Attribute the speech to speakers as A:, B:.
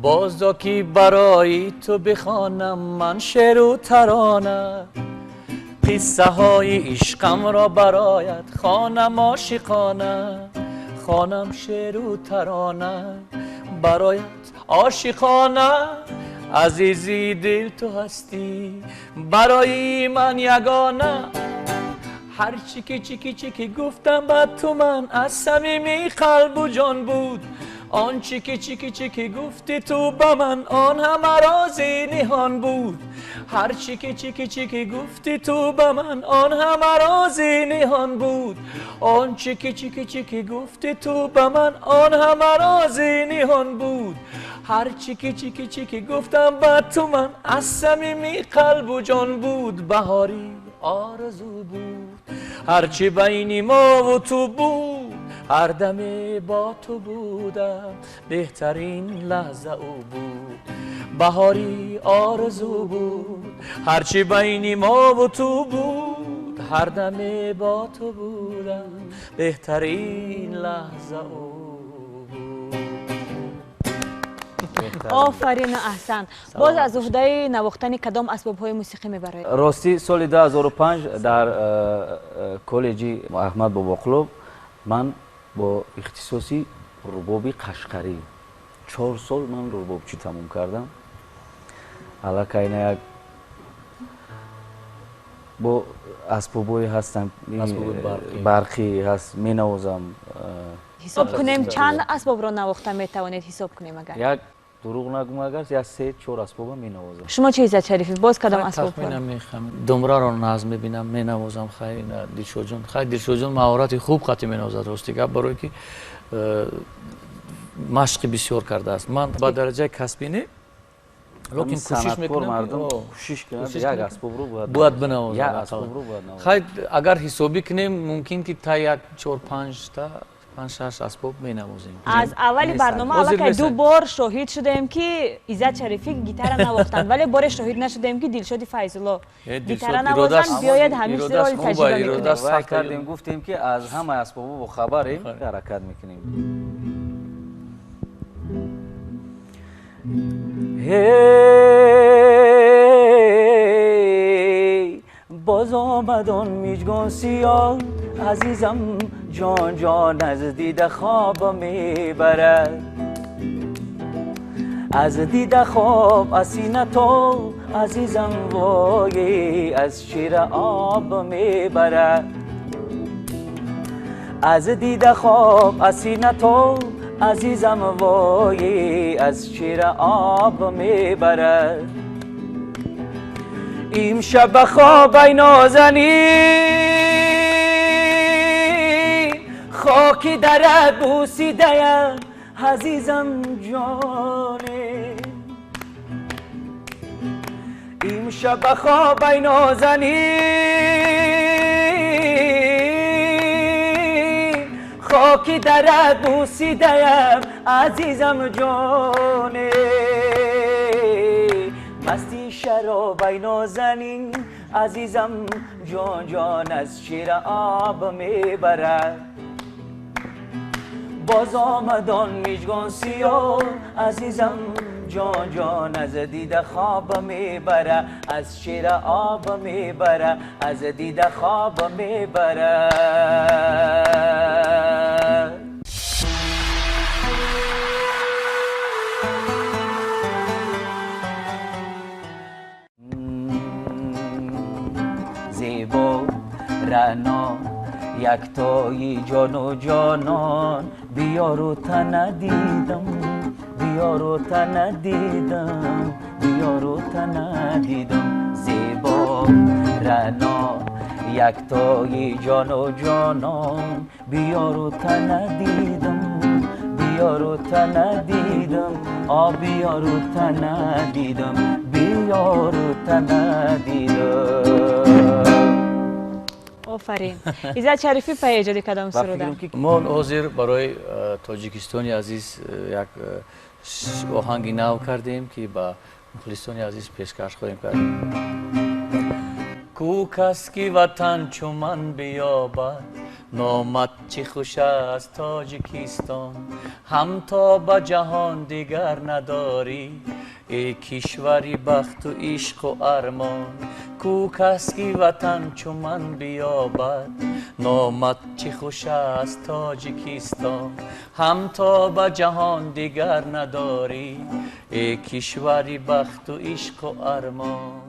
A: بازا که برای تو بخوانم من شعر و ترانه، قصه های عشقم را برایت خوانم عاشقانه، خوانم شعر و ترانه برایت عاشقانه. عزیزی دل تو هستی برای من یگانه، هر چی که گفتم با تو من از صمیم قلب و جان بود، آن چی که گفتی تو با من آن همه راز نهان بود، هر چی که گفتی تو با من آن همه راز نهان بود، آن چی که گفتی تو با من آن همه راز نهان بود، هر چی که گفتم با تو من از صمیم قلب و جان بود. بهاری آرزو بود هرچی بین ما و تو بود، هر دم با تو بودم بهترین لحظه او بود. بهاری آرزو بود هرچی بین ما و تو بود، هر دم با تو بودم بهترین لحظه او بود.
B: آفرین و احسن. باز از عهده نواختن کدام اسباب‌های موسیقی میبرید؟
C: راستی سال 2005 در کالج احمد باباقلو من با اختصاصی رباب قشقری 4 سال من ربابچی تموم کردم. علاقه یک با اسباب‌های هستن، برقی هست مینوازم.
B: حساب کنیم چند اسباب را نواخته میتوانید حساب کنیم؟ اگر
C: یک دروغ نگم اگر یا 3-4 اسباب مینوازم.
B: شما چه عزت شریفی باز کدام اسباب
A: تخمینم میخوام دمره رو نظم میبینم مینوازم. خیلی دلشوجون خیلی دلشوجون مهارت خوب خاطی مینوازد راستی گپ برای که مشق بسیار کرده است. من با درجه کسبی نه لیکن کوشش میکنم
C: مردم کوشش کنند یک اسباب رو
A: باید بنوازم.
C: یک اسباب رو باید نوازم.
A: خیلی اگر حسابی کنیم ممکن که تا یک 4-5 تا 5-6 اسباب مینوازیم.
B: از اولی برنامه حالا 2 بار شاهد شدیم که عزت شریفی گیتار نواختند، ولی بار شاهد نشدیم که دلشاد فیض الله گیتار نوازند. بیاید همیشه زیر حال تجربه میکنیم.
C: سعی کردیم گفتیم که از همه اسباب با خبریم حرکت میکنیم. هی باز آمد آن میجگان سیاه، عزیزم جان جان از دید خواب میبرد، از دید خواب از سینه تو عزیزم وای از شیر آب میبرد، از دید خواب از سینه تو عزیزم وای از شیر آب میبرد. امشب خواب ای نازنین خاکی در بوسیده عزیزم جانه، امشب خواب ای نازنین خاکی در بوسیده عزیزم جانه، مستی شراب ای نازنین عزیزم جان جان از شیر آب میبرد، باز آمد آن میجگان سیاه عزیزم جان جان از دید خواب میبره، از شیر آب میبره، از دید خواب میبره. زیبا رعنا یکتایی جان و جانان، بیار و تن دیدم بیار و تن دیدم بیار و تن دیدم، زیبا رعنا یکتایی جان و جانان، بیار و تن دیدم بیار و تن دیدم بیار و تن دیدم بیار و تن دیدم.
B: آفرین. عزت شریفی پای ایجاد کدام سروده؟
A: ما حاضر برای تاجیکستانی عزیز یک آهنگی نو کردیم که با مخلصانی عزیز پیشکش خواهیم کردیم. کو کس کی وطن چو من بیابد نامت چه خوش است تاجیکستان، هم تا به جهان دیگر نداری. ای کشوری بخت و عشق و ارمان، کو کس کی وطن چو من بیابد. نامت چه خوش است تاجیکستان، هم تا به جهان دیگر نداری. ای کشوری بخت و عشق و ارمان.